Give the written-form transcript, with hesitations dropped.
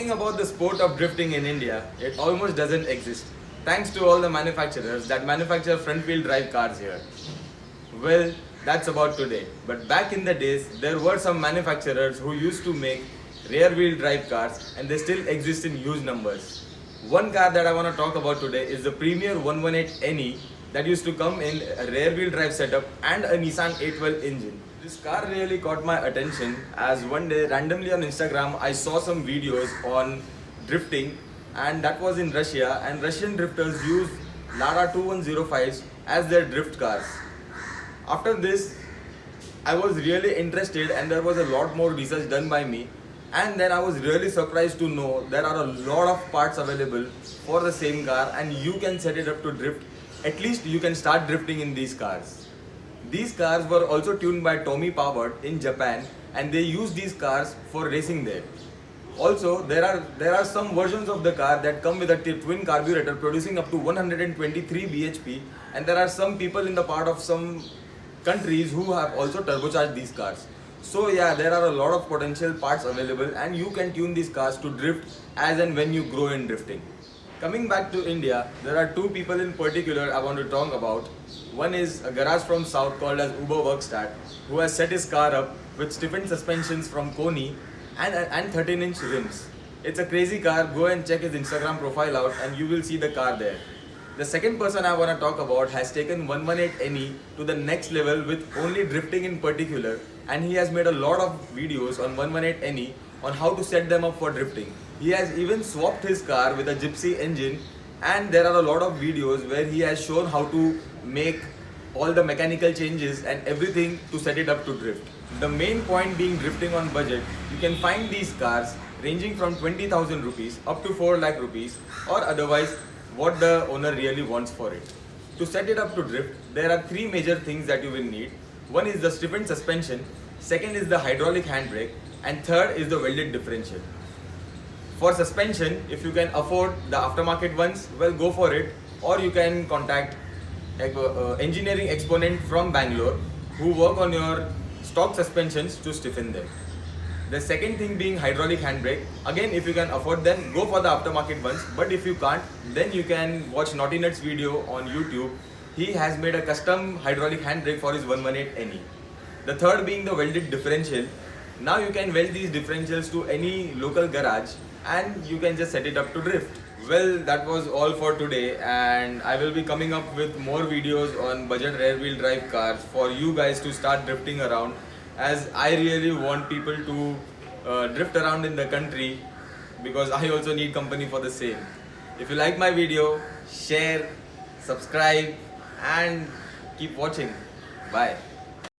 Talking about the sport of drifting in India, it almost doesn't exist. Thanks to all the manufacturers that manufacture front wheel drive cars here. Well, that's about today. But back in the days, there were some manufacturers who used to make rear wheel drive cars and they still exist in huge numbers. One car that I want to talk about today is the Premier 118 NE that used to come in a rear wheel drive setup and a Nissan 812 engine. This car really caught my attention as one day randomly on Instagram I saw some videos on drifting, and that was in Russia, and Russian drifters use Lada 2105s as their drift cars. After this, I was really interested and there was a lot more research done by me, and then I was really surprised to know there are a lot of parts available for the same car and you can set it up to drift. At least you can start drifting in these cars. These cars were also tuned by Tommy Powered in Japan and they use these cars for racing there. Also, there are some versions of the car that come with a twin carburetor producing up to 123 bhp, and there are some people in the part of some countries who have also turbocharged these cars. So yeah, there are a lot of potential parts available and you can tune these cars to drift as and when you grow in drifting. Coming back to India, there are two people in particular I want to talk about. One is a garage from south called as Uber Workstadt, who has set his car up with stiffened suspensions from Koni and 13-inch rims. It's a crazy car. Go and check his Instagram profile out and you will see the car there. The second person I want to talk about has taken 118 NE to the next level with only drifting in particular, and he has made a lot of videos on 118 NE on how to set them up for drifting. He has even swapped his car with a Gypsy engine, and there are a lot of videos where he has shown how to make all the mechanical changes and everything to set it up to drift. The main point being drifting on budget. You can find these cars ranging from 20,000 rupees up to 4 lakh rupees, or otherwise what the owner really wants for it. To set it up to drift, there are three major things that you will need. One is the stiffened suspension, second is the hydraulic handbrake, and third is the welded differential. For suspension, if you can afford the aftermarket ones, well, go for it, or you can contact engineering exponent from Bangalore who work on your stock suspensions to stiffen them. The second thing being hydraulic handbrake. Again, if you can afford them, go for the aftermarket ones, but if you can't, then you can watch Naughty Nuts video on YouTube. He has made a custom hydraulic handbrake for his 118 NE. The third being the welded differential. Now you can weld these differentials to any local garage and you can just set it up to drift. Well, that was all for today, and I will be coming up with more videos on budget rear wheel drive cars for you guys to start drifting around, as I really want people to drift around in the country, because I also need company for the same. If you like my video, share, subscribe and keep watching. Bye.